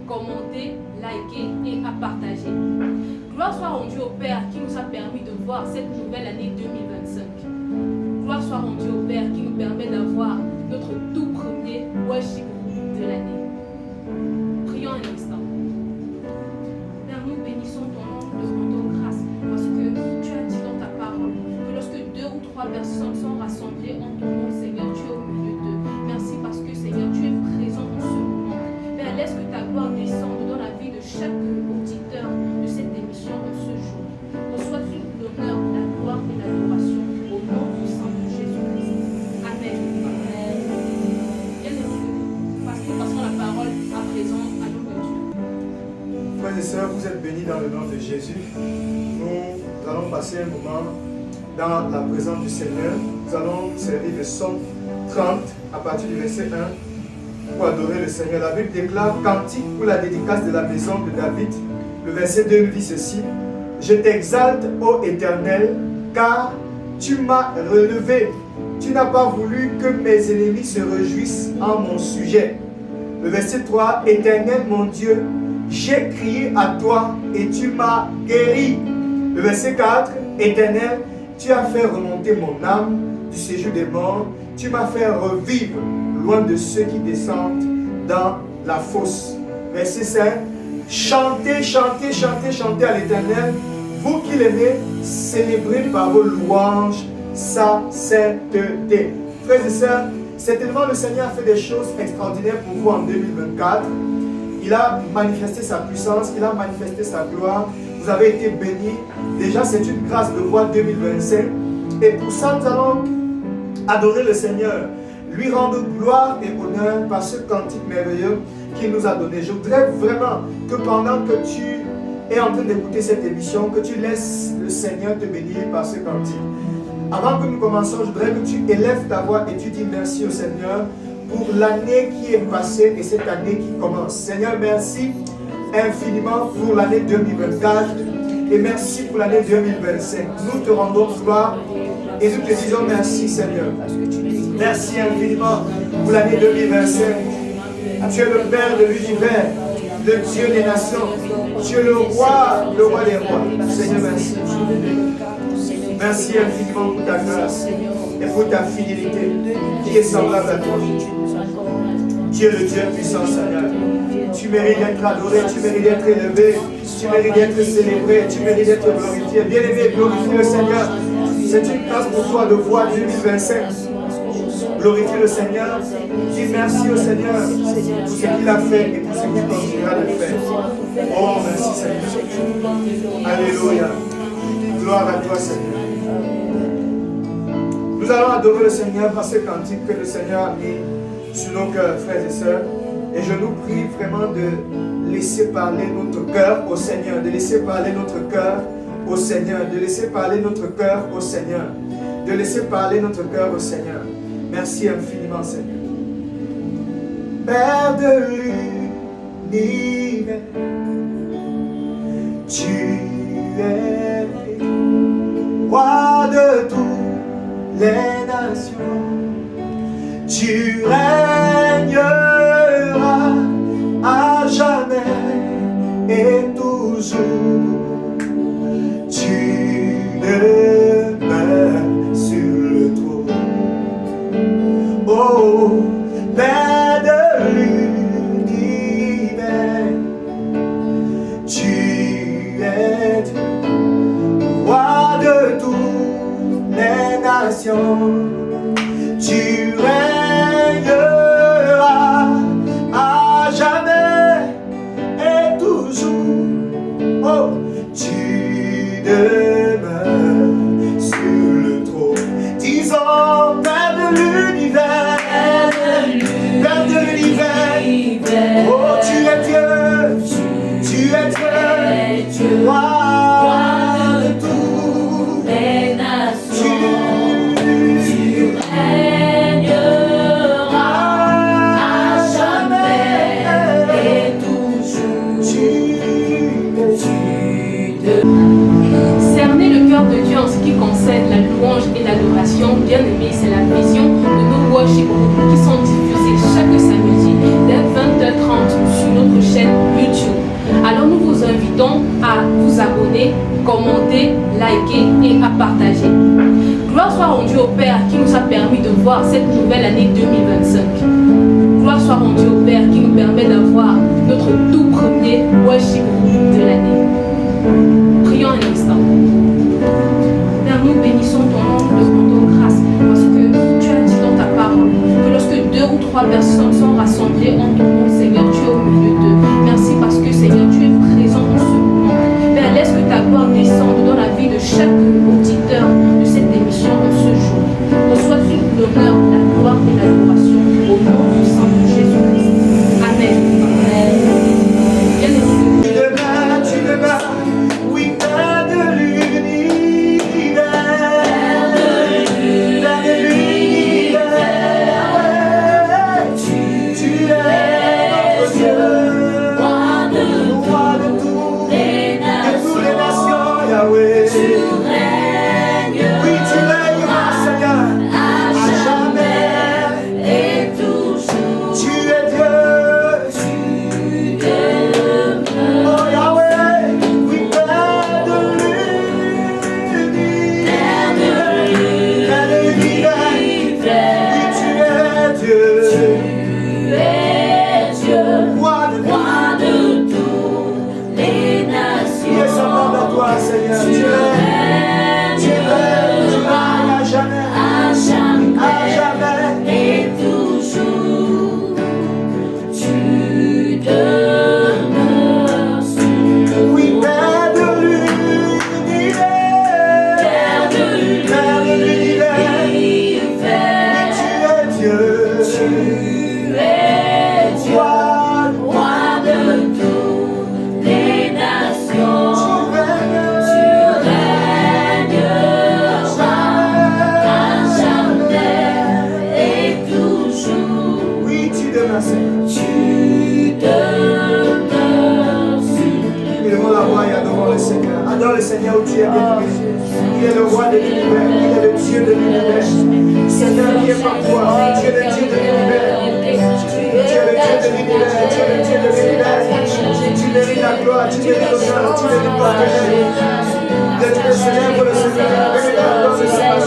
commenter, liker et à partager. Gloire soit rendue au Père qui nous a permis de voir cette nouvelle année 2025. Gloire soit rendue au Père qui nous permet d'avoir notre tout premier worship de l'année. Prions un instant. Père, nous bénissons ton nom, nous te rendons grâce parce que tu as dit dans ta parole que lorsque 2 ou 3 personnes sont rassemblées en ton nom, Seigneur, tu es au milieu d'eux. Merci parce que, Seigneur, tu es présent en ce moment. Père, laisse que ta gloire descende dans la vie de chaque auditeur de cette émission en ce jour. Reçois tout l'honneur, la gloire et l'adoration au nom du sang de Jésus-Christ. Amen. Passons la parole à présent à l'homme de Dieu. Frères et sœurs, vous êtes bénis dans le nom de Jésus. Nous allons passer un moment dans la présence du Seigneur. Nous allons servir le psaume 30 à partir du verset 1 pour adorer le Seigneur. La Bible déclare cantique pour la dédicace de la maison de David. Le verset 2 nous dit ceci: Je t'exalte, ô Éternel, car tu m'as relevé. Tu n'as pas voulu que mes ennemis se réjouissent en mon sujet. Le verset 3, Éternel mon Dieu, j'ai crié à toi et tu m'as guéri. Le verset 4, Éternel, tu as fait remonter mon âme du séjour des morts. Tu m'as fait revivre loin de ceux qui descendent dans la fosse. Verset 5, chantez, chantez, chantez, chantez à l'Éternel. Vous qui l'aimez, célébrez par vos louanges sa sainteté. Frères et sœurs, certainement le Seigneur a fait des choses extraordinaires pour vous en 2024. Il a manifesté sa puissance, il a manifesté sa gloire. Vous avez été bénis. Déjà, c'est une grâce de voir 2025. Et pour ça, nous allons adorer le Seigneur, lui rendre gloire et honneur par ce cantique merveilleux qu'il nous a donné. Je voudrais vraiment que pendant que tu es en train d'écouter cette émission, que tu laisses le Seigneur te bénir par ce cantique. Avant que nous commençons, je voudrais que tu élèves ta voix et tu dis merci au Seigneur pour l'année qui est passée et cette année qui commence. Seigneur, merci infiniment pour l'année 2024 et merci pour l'année 2025. Nous te rendons gloire et nous te disons merci, Seigneur. Merci infiniment pour l'année 2025. Tu es le Père de l'univers, le Dieu des nations. Tu es le roi des rois. Seigneur, merci. Merci infiniment pour ta grâce et pour ta fidélité qui est semblable à toi. Tu es le Dieu puissant, Seigneur. Tu mérites d'être adoré, tu mérites d'être élevé, tu mérites d'être célébré, tu mérites d'être glorifié. Bien-aimé, glorifie le Seigneur. C'est une grâce pour toi de voir 2025. Glorifie le Seigneur. Dis merci au Seigneur pour ce qu'il a fait et pour ce qu'il continuera de faire. Oh, merci Seigneur. Alléluia. Gloire à toi, Seigneur. Nous allons adorer le Seigneur par ce cantique que le Seigneur a mis sur nos cœurs, frères et sœurs. Et je nous prie vraiment de laisser parler notre cœur au Seigneur, de laisser parler notre cœur au Seigneur, de laisser parler notre cœur au Seigneur, de laisser parler notre cœur au Seigneur. Merci infiniment, Seigneur. Père de l'univers, tu es roi de toutes les nations. Tu régneras à jamais et toujours. Tu demeures sur le trône. Oh, Père de l'univers, tu es roi de toutes les nations. Tu régneras à jamais et toujours. Oh, tu demeures sur le trône. Disons, Père de l'univers, Père de l'univers. Oh, tu es Dieu, tu es Dieu, roi de toutes les nations. Tu régneras à jamais et toujours. Cerner le cœur de Dieu en ce qui concerne la louange et l'adoration, bien aimé, c'est la vision de nos worship qui sont diffusés chaque samedi dès 20h30 sur notre chaîne vous abonner, commenter, liker et à partager. Gloire soit rendue au Père qui nous a permis de voir cette nouvelle année 2025. Gloire soit rendue au Père qui nous permet d'avoir notre tout premier worship de l'année. Prions un instant. Père, nous bénissons ton nom, nous te rendons grâce parce que tu as dit dans ta parole que lorsque 2 ou 3 personnes sont rassemblées en ton nom, Seigneur, tu es au milieu d'eux. Merci parce que, Seigneur, tu es présent en ce moment. Père, laisse que ta gloire descende dans la vie de chaque auditeur de cette émission en ce jour. Reçois tout l'honneur, la gloire et l'adoration au nom du sang de Jésus-Christ. Amen. Oui, Père de l'univers, tu es notre Dieu, roi de toutes les nations, Yahweh. Oui, tu règnes, Seigneur, à jamais et toujours. Tu es Dieu, oh Yahweh, oui, Père de l'univers, oui, tu es Dieu, roi de toutes les nations. Qui est semblable à toi, Seigneur? Tu règnes à jamais, à jamais et toujours. Tu demeures sur oui, Père de l'univers, Père de l'univers, l'univers. tu es Dieu, Tu es Dieu, roi de toutes les nations. tu règnes, Tu régneras à jamais et toujours. oui, tu demeures, Seigneur. Tu demeures sur Élevons la voix et adorons le Seigneur. Adore le Seigneur où tu es bien. Il est le roi de l'univers, il est le Dieu de l'univers. Seigneur, qui est par toi, tu es le Dieu de l'univers. Tu es le Dieu de l'univers, tu es le Dieu de l'univers. Tu mérites la gloire, tu mérites l'honneur, tu mérites partager. D'être le Seigneur pour le Seigneur, véritable le Seigneur.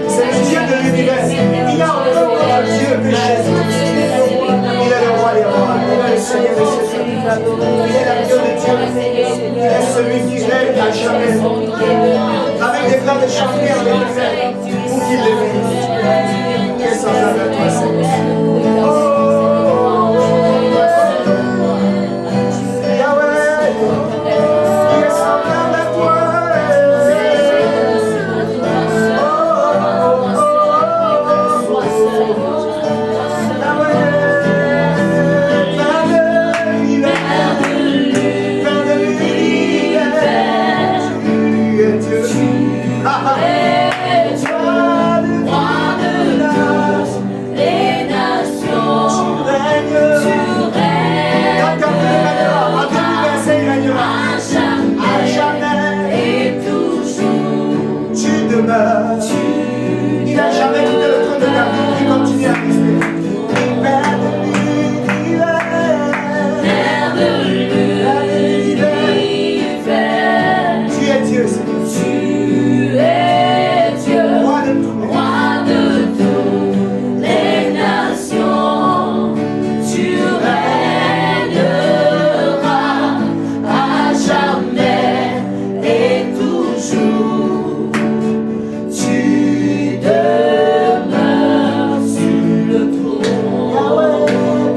C'est le Dieu de l'univers. Il y a encore un Dieu que Jésus. Il est le roi des rois, il est le Seigneur des seigneurs. Il est la Dieu de Dieu. Il est celui qui règne à jamais. Avec des plans de chanter en l'univers pour qu'il le mérite. Quel semblable à toi, Seigneur. Yahweh, qui est semblable à toi. Il n'a jamais quitté le trône de David, il continue à rester. Père de l'univers, tu es Dieu, Seigneur. Tu es Dieu, Roi de tout. roi de toutes les nations. Tu régneras à jamais et toujours. Tu demeures sur le trône. Yahweh,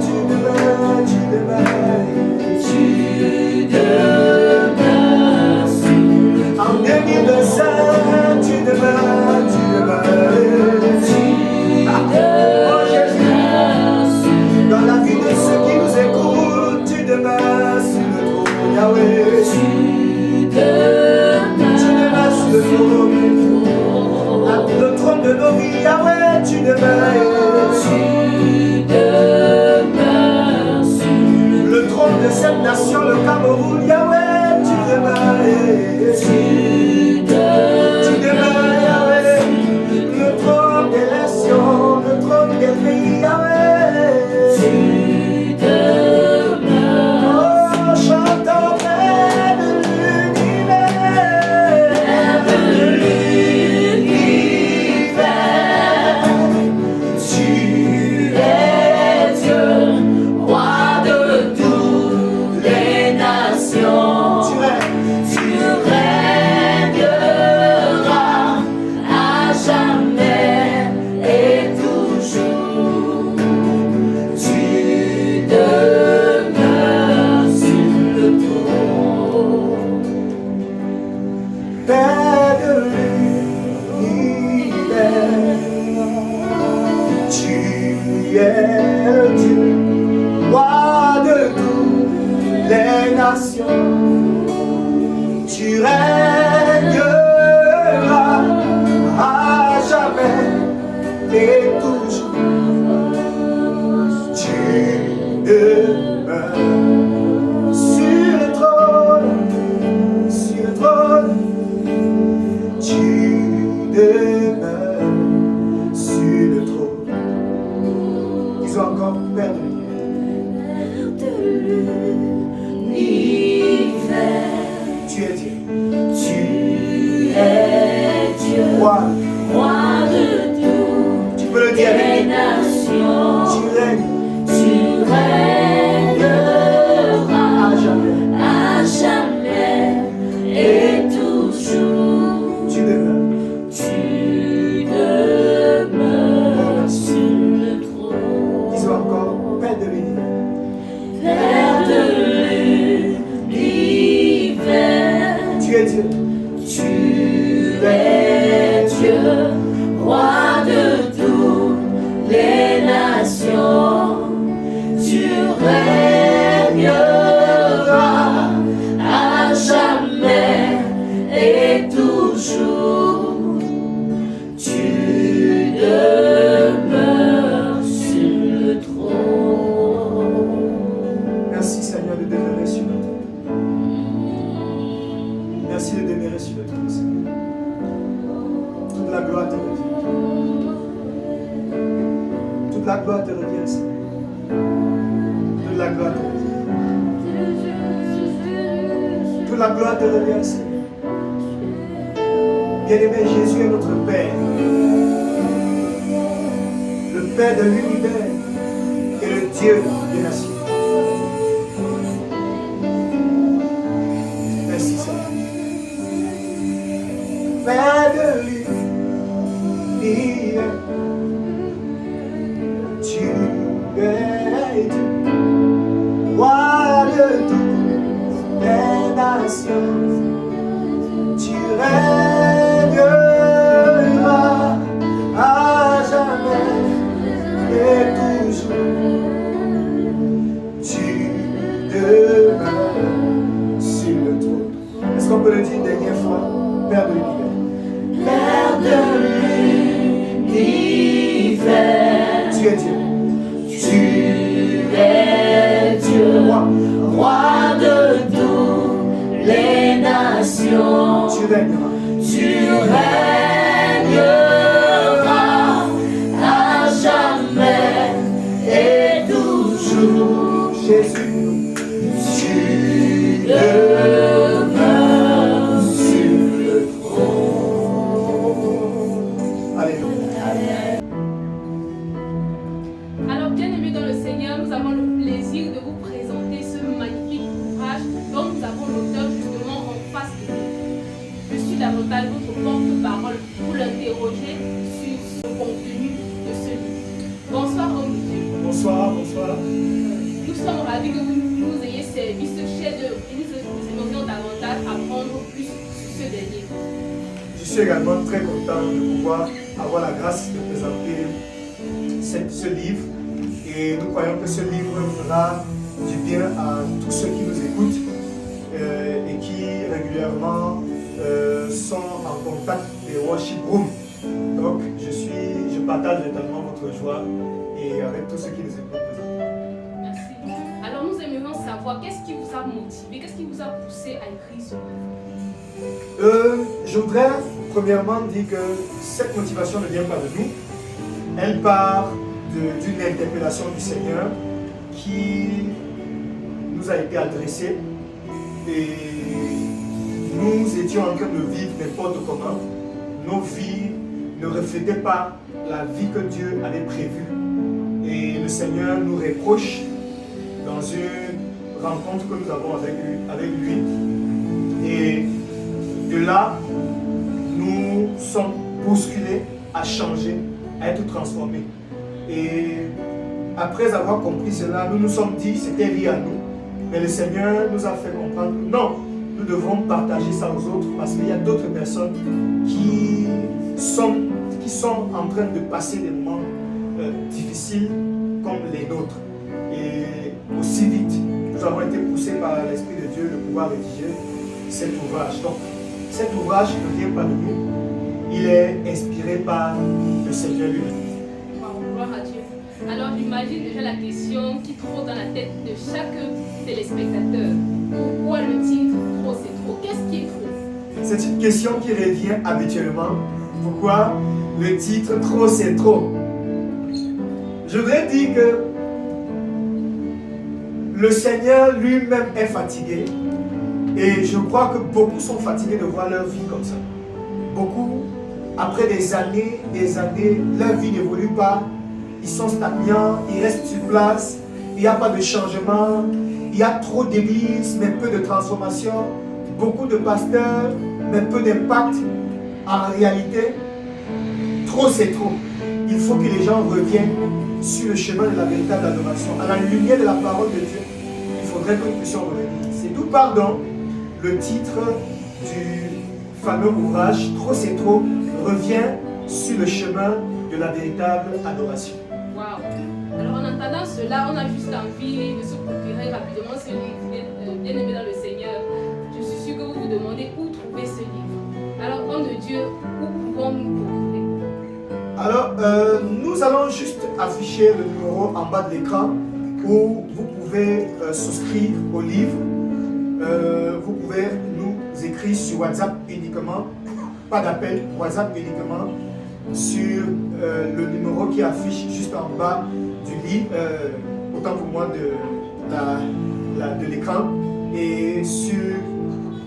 tu demeures. Tu demeures sur le trône. En 2025, tu demeures. Oh Jésus, dans la vie de ceux qui nous écoutent, tu demeures sur le trône. Yahweh, tu demeures sur le trône. Le trône de nos vies, Yahweh, tu demeures. Le trône de cette nation, le Cameroun, Yahweh, tu demeures. Tu demeures, Yahweh. Le trône des nations, le trône des pays, Yahweh. Oh, chantons près de lui. nations. Tu régneras à jamais et toujours. Tu demeures sur le trône, sur le trône. Tu demeures sur le trône. Disons encore, Père de l'univers. Tu es Dieu. Tu es Dieu, Roi. roi de Tu peux le dire toutes les avec nous. nations. Tu règnes Tu régneras à jamais. à jamais et toujours. Tu demeures. Tu demeures sur le trône. Disons encore, Père de l'univers. Père de l'univers. Tu es Dieu. Tu es Dieu, roi de toutes les nations. Tu régneras à jamais et toujours. Tu demeures sur le trône. Merci Seigneur de demeurer sur notre trône. Merci de demeurer sur notre trône, Seigneur. Toute la gloire te revient. Toute la gloire te revient, Seigneur. Toute la gloire te revient. Toute la gloire te revient, Seigneur. Bien-aimé, Jésus est notre Père. Le Père de l'univers et le Dieu des nations. Merci Seigneur. Père de l'univers, tu es Dieu, roi de toutes les nations. Tu régneras à jamais et toujours. Tu demeures sur le trône. Est-ce qu'on peut le dire une dernière fois? Père de l'univers. Père de l'univers. Tu es Dieu. Tu es Dieu, roi de toutes les nations. Tu règneras. Tu régneras à jamais et toujours. Jésus, Tu demeures sur le trône. alléluia. Alors, bien-aimés dans le Seigneur, nous avons le plaisir de vous présenter ce magnifique ouvrage dont nous avons l'auteur justement en face de nous. Je suis davantage votre porte-parole pour l'interroger sur ce contenu de ce livre. Bonsoir, homme de Dieu. Bonsoir, bonsoir. Nous sommes ravis que vous nous ayez servi ce chef-d'œuvre et nous aimerions davantage apprendre plus sur ce dernier. Je suis également très content de pouvoir avoir la grâce de présenter ce livre. Et nous croyons que ce livre fera du bien à tous ceux qui nous écoutent et qui régulièrement sont en contact des worship rooms. Donc je partage totalement votre joie et avec tous ceux qui nous écoutent présentement. Merci. Alors nous aimerions savoir qu'est-ce qui vous a motivé, qu'est-ce qui vous a poussé à écrire ce livre. Je voudrais premièrement dire que cette motivation ne vient pas de nous. Elle part d'une interpellation du Seigneur qui nous a été adressée et nous étions en train de vivre n'importe comment. Nos vies ne reflétaient pas la vie que Dieu avait prévue et le Seigneur nous reproche dans une rencontre que nous avons avec lui. Et de là, nous sommes bousculés à changer, à être transformés. Et après avoir compris cela, nous nous sommes dit, c'était lié à nous. Mais le Seigneur nous a fait comprendre que non, nous devons partager ça aux autres parce qu'il y a d'autres personnes qui sont en train de passer des moments difficiles comme les nôtres. Et aussi vite, nous avons été poussés par l'Esprit de Dieu de pouvoir rédiger cet ouvrage. Donc, cet ouvrage ne vient pas de nous, il est inspiré par le Seigneur lui-même. Wow, gloire à Dieu. Alors j'imagine déjà la question qui trône dans la tête de chaque téléspectateur. Pourquoi le titre « Trop c'est trop » Qu'est-ce qui est trop? C'est une question qui revient habituellement. Pourquoi le titre « Trop c'est trop » Je voudrais dire que le Seigneur lui-même est fatigué. Et je crois que beaucoup sont fatigués de voir leur vie comme ça. Beaucoup, après des années, leur vie n'évolue pas. Ils sont stagnants, ils restent sur place. Il n'y a pas de changement. Il y a trop d'églises, mais peu de transformation. Beaucoup de pasteurs, mais peu d'impact. En réalité, trop c'est trop. Il faut que les gens reviennent sur le chemin de la véritable adoration. À la lumière de la parole de Dieu, il faudrait que nous puissions revenir. C'est d'où pardon le titre du fameux ouvrage, Trop c'est trop, revient sur le chemin de la véritable adoration. Waouh! Alors en entendant cela, on a juste envie de se procurer rapidement ce livre, bien aimé dans le Seigneur. Je suis sûr que vous vous demandez où trouver ce livre. Alors, homme de Dieu, où pouvons-nous procurer? Alors, nous allons juste afficher le numéro en bas de l'écran où vous pouvez souscrire au livre. Vous pouvez nous écrire sur WhatsApp uniquement, pas d'appel, WhatsApp uniquement, sur le numéro qui affiche juste en bas du livre, autant pour moi de l'écran. Et sur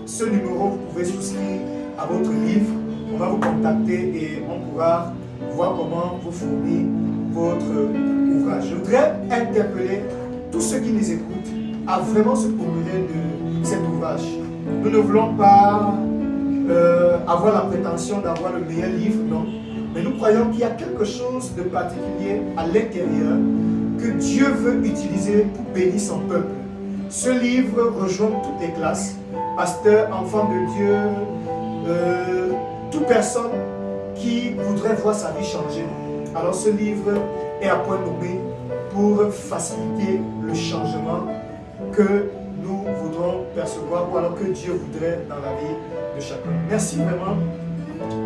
ce numéro, vous pouvez souscrire à votre livre. On va vous contacter et on pourra voir comment vous fournir votre ouvrage. Je voudrais interpeller tous ceux qui nous écoutent à vraiment se procurer de cet ouvrage. Nous ne voulons pas avoir la prétention d'avoir le meilleur livre, non. Mais nous croyons qu'il y a quelque chose de particulier à l'intérieur que Dieu veut utiliser pour bénir son peuple. Ce livre rejoint toutes les classes, pasteurs, enfants de Dieu, toute personne qui voudrait voir sa vie changer. Alors ce livre est à point nommé pour faciliter le changement que nous voudrons percevoir ou alors que Dieu voudrait dans la vie de chacun. Merci vraiment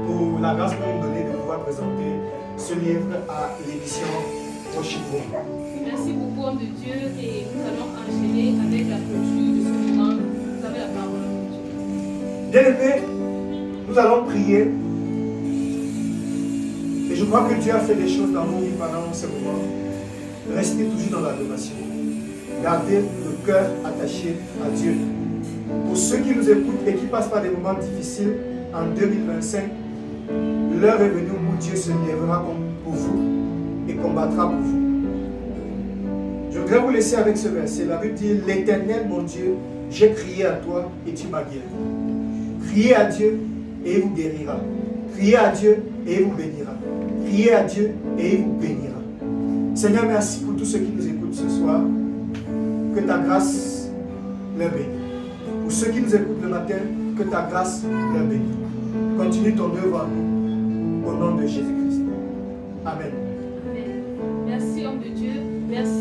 pour la grâce que vous nous donnez de pouvoir présenter ce livre à l'émission Oshibo. Merci beaucoup, homme de Dieu, et nous allons enchaîner avec la clôture de ce moment. Vous avez la parole, homme de Dieu. Bien-aimés, nous allons prier. Et je crois que Dieu a fait des choses dans nos vies pendant ce moment. Restez toujours dans l'adoration. Gardez le cœur attaché à Dieu. Pour ceux qui nous écoutent et qui passent par des moments difficiles en 2025, l'heure est venue où Dieu se lèvera pour vous et combattra pour vous. Je voudrais vous laisser avec ce verset. La Bible dit: l'Éternel, mon Dieu, j'ai crié à toi et tu m'as guéri. Criez à Dieu et il vous guérira. Criez à Dieu et il vous bénira. Criez à Dieu et il vous bénira. Seigneur, merci pour tous ceux qui nous écoutent ce soir. Que ta grâce leur bénisse. Pour ceux qui nous écoutent le matin, que ta grâce leur bénisse. Continue ton œuvre en nous. Au nom de Jésus-Christ. Amen. Amen. Merci, homme de Dieu. Merci.